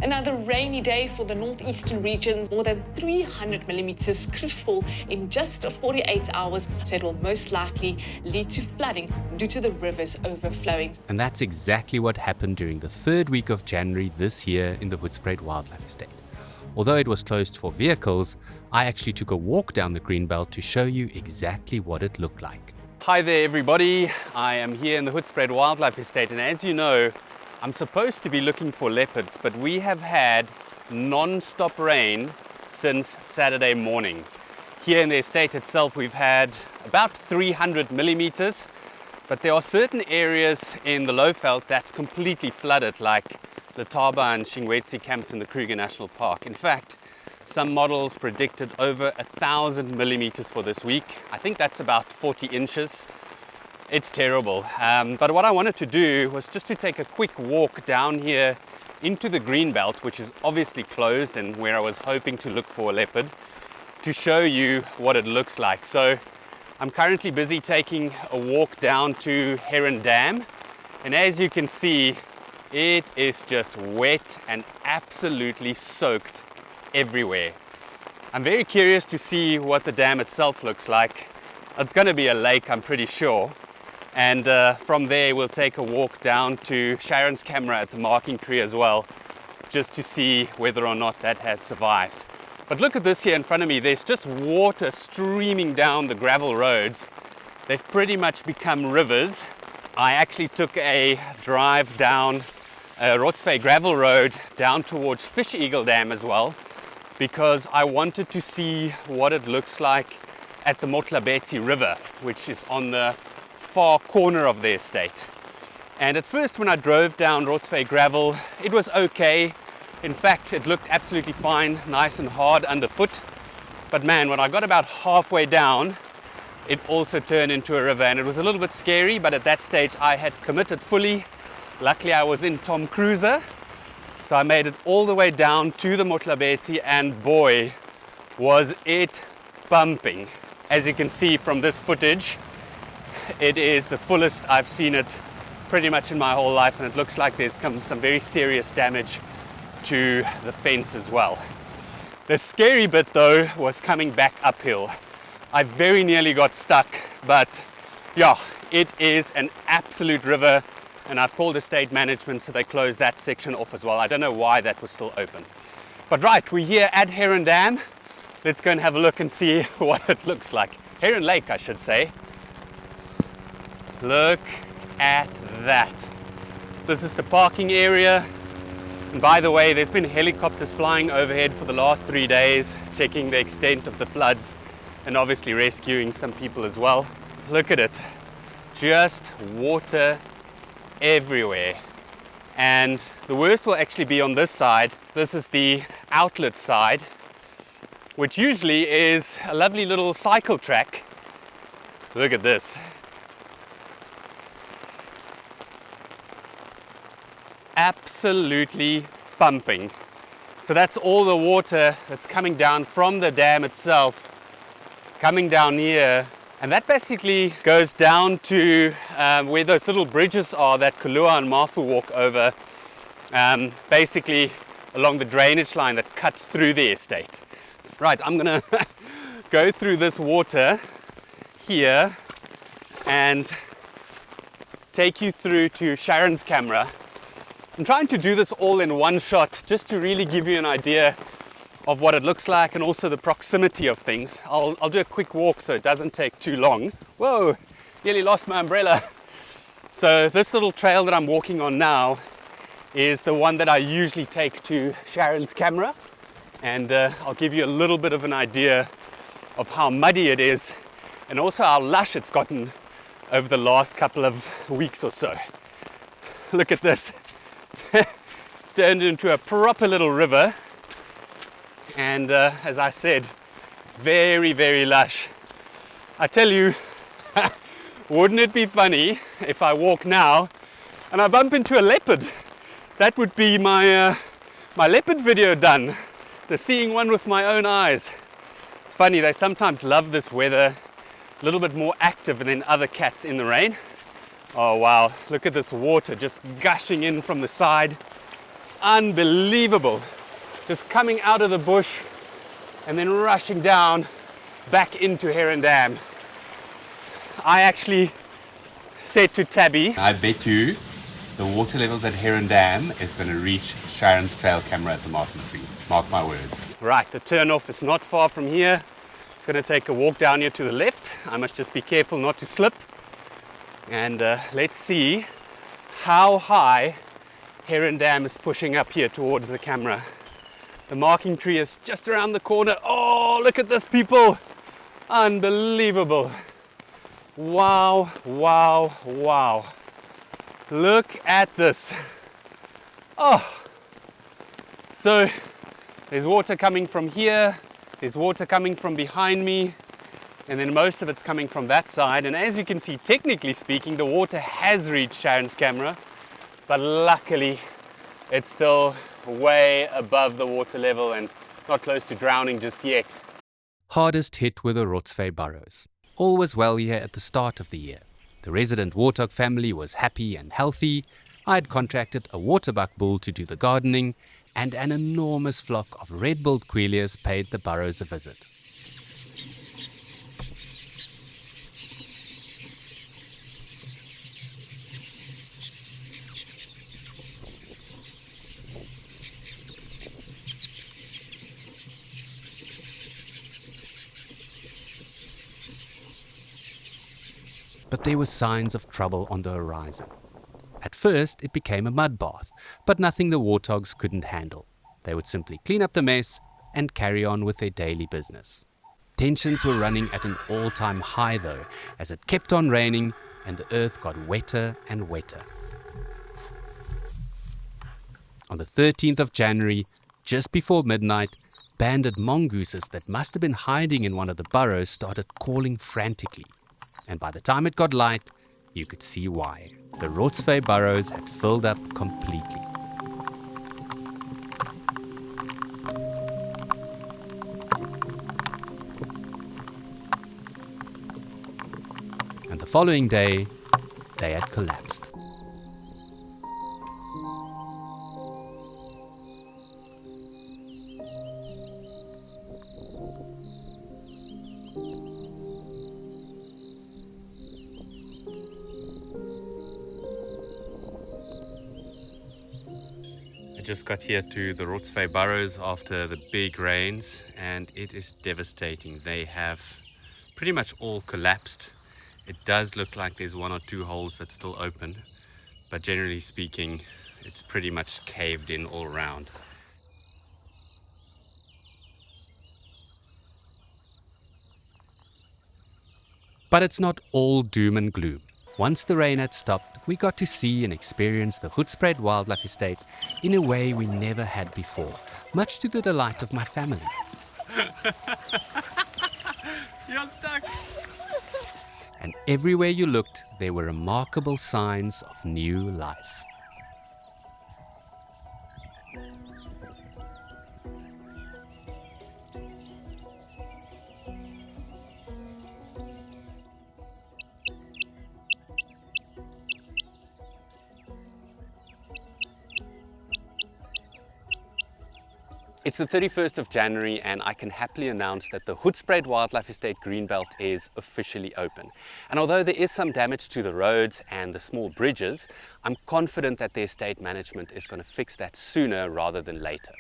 Another rainy day for the northeastern regions. More than 300 millimeters could fall in just 48 hours, so it will most likely lead to flooding due to the rivers overflowing. And that's exactly what happened during the third week of January this year in the Hoedspruit Wildlife Estate. Although it was closed for vehicles, I actually took a walk down the greenbelt to show you exactly what it looked like. Hi there everybody, I am here in the Hoedspruit Wildlife Estate, and as you know, I'm supposed to be looking for leopards, but we have had non-stop rain since Saturday morning. Here in the estate itself we've had about 300 millimeters, but there are certain areas in the Lowveld that's completely flooded, like the Taba and Shingwetsi camps in the Kruger National Park. In fact, some models predicted over 1,000 millimeters for this week. I think that's about 40 inches. It's terrible. But what I wanted to do was just to take a quick walk down here into the greenbelt, which is obviously closed and where I was hoping to look for a leopard, to show you what it looks like. So I'm currently busy taking a walk down to Heron Dam, and as you can see, it is just wet and absolutely soaked everywhere. I'm very curious to see what the dam itself looks like. It's going to be a lake, I'm pretty sure. And from there we'll take a walk down to Sharon's camera at the marking tree as well, just to see whether or not that has survived. But look at this here in front of me. There's just water streaming down the gravel roads. They've pretty much become rivers. I actually took a drive down Rotsvy gravel road down towards Fish Eagle Dam as well, because I wanted to see what it looks like at the Motlabetsi River, which is on the far corner of the estate. And at first when I drove down Rotsvy gravel, it was okay. In fact, it looked absolutely fine, nice and hard underfoot. But man, when I got about halfway down, it also turned into a river, and it was a little bit scary, but at that stage I had committed fully. Luckily I was in Tom Cruiser, so I made it all the way down to the Motlabetsi, and boy, was it bumping. As you can see from this footage, it is the fullest I've seen it pretty much in my whole life, and it looks like there's come some very serious damage to the fence as well. The scary bit though was coming back uphill. I very nearly got stuck, but yeah, it is an absolute river, and I've called estate management so they closed that section off as well. I don't know why that was still open. But right, we're here at Heron Dam. Let's go and have a look and see what it looks like. Heron Lake, I should say. Look at that. This is the parking area. And by the way, there's been helicopters flying overhead for the last 3 days, checking the extent of the floods and obviously rescuing some people as well. Look at it. Just water everywhere. And the worst will actually be on this side. This is the outlet side, which usually is a lovely little cycle track. Look at this. Absolutely pumping. So that's all the water that's coming down from the dam itself, coming down here, and that basically goes down to where those little bridges are that Kulua and Mafu walk over, basically along the drainage line that cuts through the estate. Right, I'm gonna go through this water here and take you through to Sharon's camera. I'm trying to do this all in one shot just to really give you an idea of what it looks like and also the proximity of things. I'll do a quick walk so it doesn't take too long. Whoa, nearly lost my umbrella. So this little trail that I'm walking on now is the one that I usually take to Sharon's camera, and I'll give you a little bit of an idea of how muddy it is and also how lush it's gotten over the last couple of weeks or so. Look at this. It's turned into a proper little river, and as I said, very, very lush. I tell you, wouldn't it be funny if I walk now and I bump into a leopard? That would be my leopard video done, the seeing one with my own eyes. It's funny, they sometimes love this weather, a little bit more active than other cats in the rain. Oh wow, look at this water just gushing in from the side. Unbelievable. Just coming out of the bush and then rushing down back into Heron Dam. I actually said to Tabby, I bet you the water levels at Heron Dam is going to reach Sharon's trail camera at the marking tree. Mark my words. Right, the turnoff is not far from here. It's going to take a walk down here to the left. I must just be careful not to slip. And let's see how high Heron Dam is pushing up here towards the camera. The marking tree is just around the corner. Oh, look at this, people. Unbelievable. Wow, wow, wow. Look at this. Oh. So there's water coming from here. There's water coming from behind me. And then most of it's coming from that side. And as you can see, technically speaking, the water has reached Sharon's camera. But luckily, it's still way above the water level and not close to drowning just yet. Hardest hit were the Rotsvy Burrows. All was well here at the start of the year. The resident warthog family was happy and healthy. I had contracted a waterbuck bull to do the gardening, and an enormous flock of red-billed quailias paid the burrows a visit. But there were signs of trouble on the horizon. At first, it became a mud bath, but nothing the warthogs couldn't handle. They would simply clean up the mess and carry on with their daily business. Tensions were running at an all-time high though, as it kept on raining and the earth got wetter and wetter. On the 13th of January, just before midnight, banded mongooses that must have been hiding in one of the burrows started calling frantically. And by the time it got light, you could see why. The Rotsvy Burrows had filled up completely. And the following day, they had collapsed. Just got here to the Rotsvy Burrows after the big rains, and it is devastating. They have pretty much all collapsed. It does look like there's one or two holes that's still open, but generally speaking, it's pretty much caved in all around. But it's not all doom and gloom. Once the rain had stopped, we got to see and experience the Hoedspruit Wildlife Estate in a way we never had before, much to the delight of my family. You're stuck! And everywhere you looked, there were remarkable signs of new life. It's the 31st of January and I can happily announce that the Hoedspruit Wildlife Estate Greenbelt is officially open. And although there is some damage to the roads and the small bridges, I'm confident that the estate management is going to fix that sooner rather than later.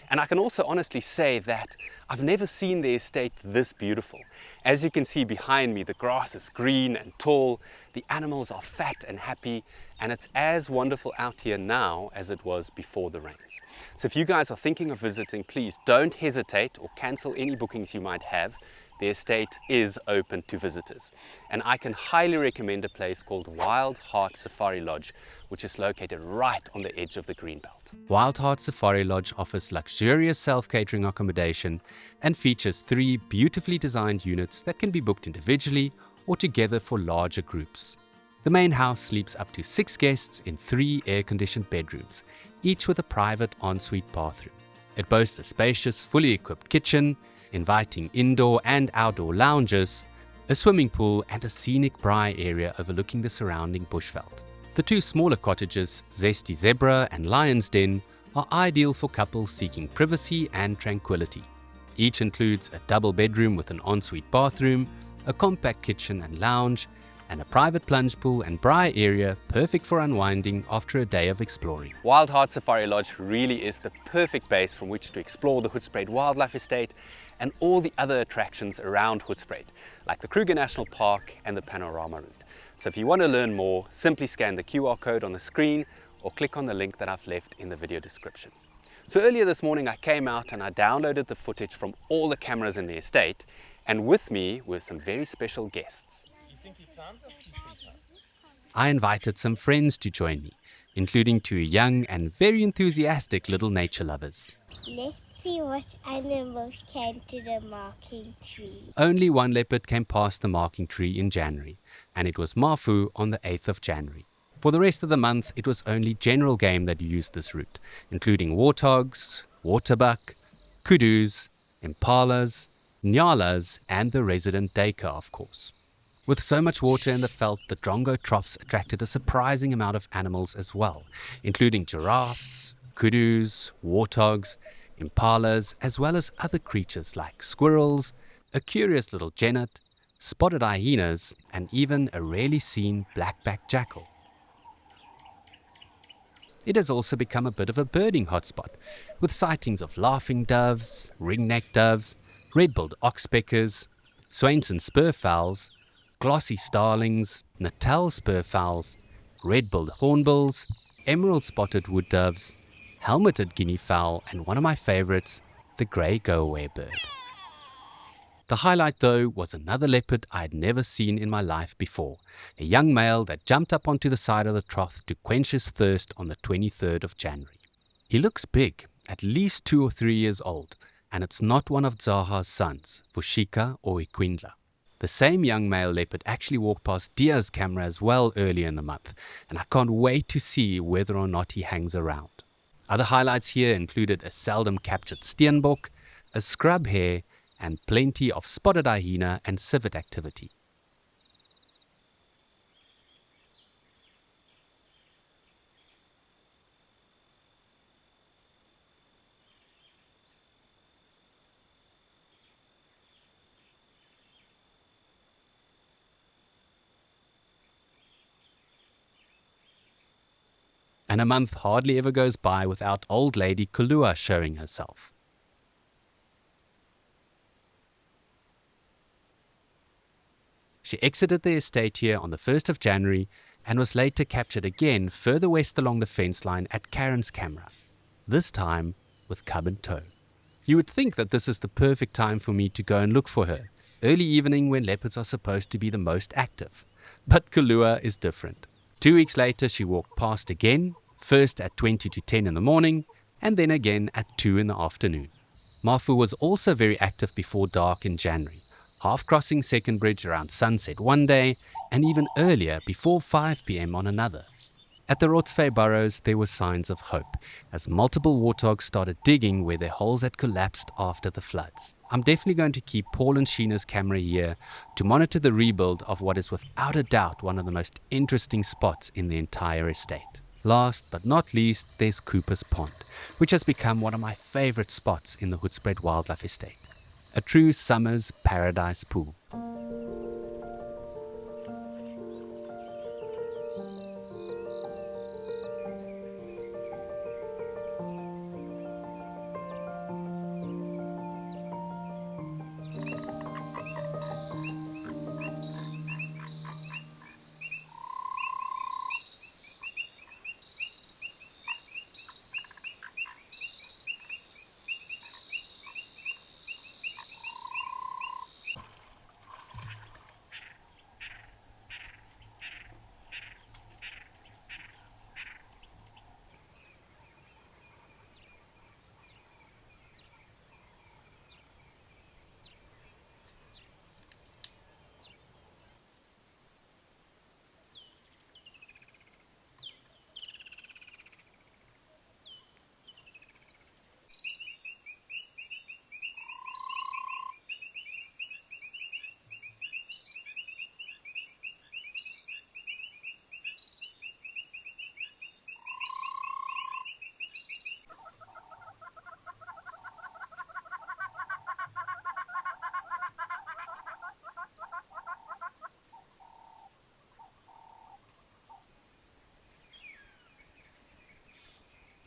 And I can also honestly say that I've never seen the estate this beautiful. As you can see behind me, the grass is green and tall, the animals are fat and happy, and it's as wonderful out here now as it was before the rains. So if you guys are thinking of visiting, please don't hesitate or cancel any bookings you might have. The estate is open to visitors. And I can highly recommend a place called Wild Heart Safari Lodge, which is located right on the edge of the Greenbelt. Wild Heart Safari Lodge offers luxurious self-catering accommodation and features 3 beautifully designed units that can be booked individually or together for larger groups. The main house sleeps up to 6 guests in 3 air-conditioned bedrooms, each with a private ensuite bathroom. It boasts a spacious, fully equipped kitchen, inviting indoor and outdoor lounges, a swimming pool and a scenic braai area overlooking the surrounding bushveld. The 2 smaller cottages, Zesty Zebra and Lion's Den, are ideal for couples seeking privacy and tranquility. Each includes a double bedroom with an ensuite bathroom, a compact kitchen and lounge, and a private plunge pool and braai area perfect for unwinding after a day of exploring. Wild Heart Safari Lodge really is the perfect base from which to explore the Hoedspruit Wildlife Estate and all the other attractions around Hoedspruit, like the Kruger National Park and the panorama route. So if you want to learn more, simply scan the QR code on the screen or click on the link that I've left in the video description. So earlier this morning I came out and I downloaded the footage from all the cameras in the estate, and with me were some very special guests. I invited some friends to join me, including two young and very enthusiastic little nature lovers. Let's see what animals came to the marking tree. Only one leopard came past the marking tree in January, and it was Mafu on the 8th of January. For the rest of the month, it was only general game that used this route, including warthogs, waterbuck, kudus, impalas, nyalas, and the resident duiker, of course. With so much water in the veld, the Drongo troughs attracted a surprising amount of animals as well, including giraffes, kudus, warthogs, impalas, as well as other creatures like squirrels, a curious little genet, spotted hyenas, and even a rarely seen black-backed jackal. It has also become a bit of a birding hotspot, with sightings of laughing doves, ring-necked doves, red-billed oxpeckers, Swainson spurfowls, glossy starlings, Natal spurfowls, red-billed hornbills, emerald-spotted wood doves, helmeted guinea fowl, and one of my favorites, the grey go-away bird. The highlight though was another leopard I had never seen in my life before, a young male that jumped up onto the side of the trough to quench his thirst on the 23rd of January. He looks big, at least 2 or 3 years old, and it's not one of Zaha's sons, Vushika or Equindla. The same young male leopard actually walked past Dia's camera as well earlier in the month, and I can't wait to see whether or not he hangs around. Other highlights here included a seldom captured steenbok, a scrub hare, and plenty of spotted hyena and civet activity. And a month hardly ever goes by without old lady Kulua showing herself. She exited the estate here on the 1st of January and was later captured again further west along the fence line at Karen's camera, this time with cub in tow. You would think that this is the perfect time for me to go and look for her, early evening when leopards are supposed to be the most active. But Kulua is different. 2 weeks later she walked past again, first at 20 to 10 in the morning and then again at 2 in the afternoon. Mafu was also very active before dark in January, half crossing Second Bridge around sunset one day and even earlier before 5 p.m. on another. At the Rotsvy Burrows there were signs of hope as multiple warthogs started digging where their holes had collapsed after the floods. I'm definitely going to keep Paul and Sheena's camera here to monitor the rebuild of what is without a doubt one of the most interesting spots in the entire estate. Last but not least, there's Cooper's Pond, which has become one of my favorite spots in the Hoedspruit Wildlife Estate. A true summer's paradise pool.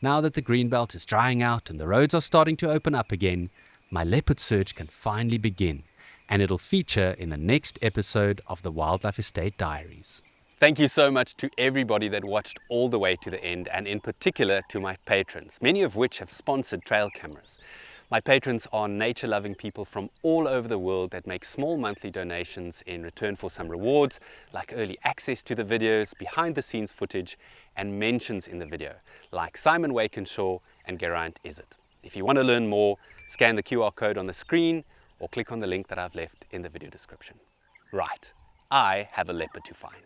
Now that the greenbelt is drying out and the roads are starting to open up again, my leopard search can finally begin, and it'll feature in the next episode of the Wildlife Estate Diaries. Thank you so much to everybody that watched all the way to the end, and in particular to my patrons, many of which have sponsored trail cameras. My patrons are nature-loving people from all over the world that make small monthly donations in return for some rewards, like early access to the videos, behind-the-scenes footage, and mentions in the video, like Simon Wakenshaw and Geraint Izzet. If you want to learn more, scan the QR code on the screen or click on the link that I've left in the video description. Right, I have a leopard to find.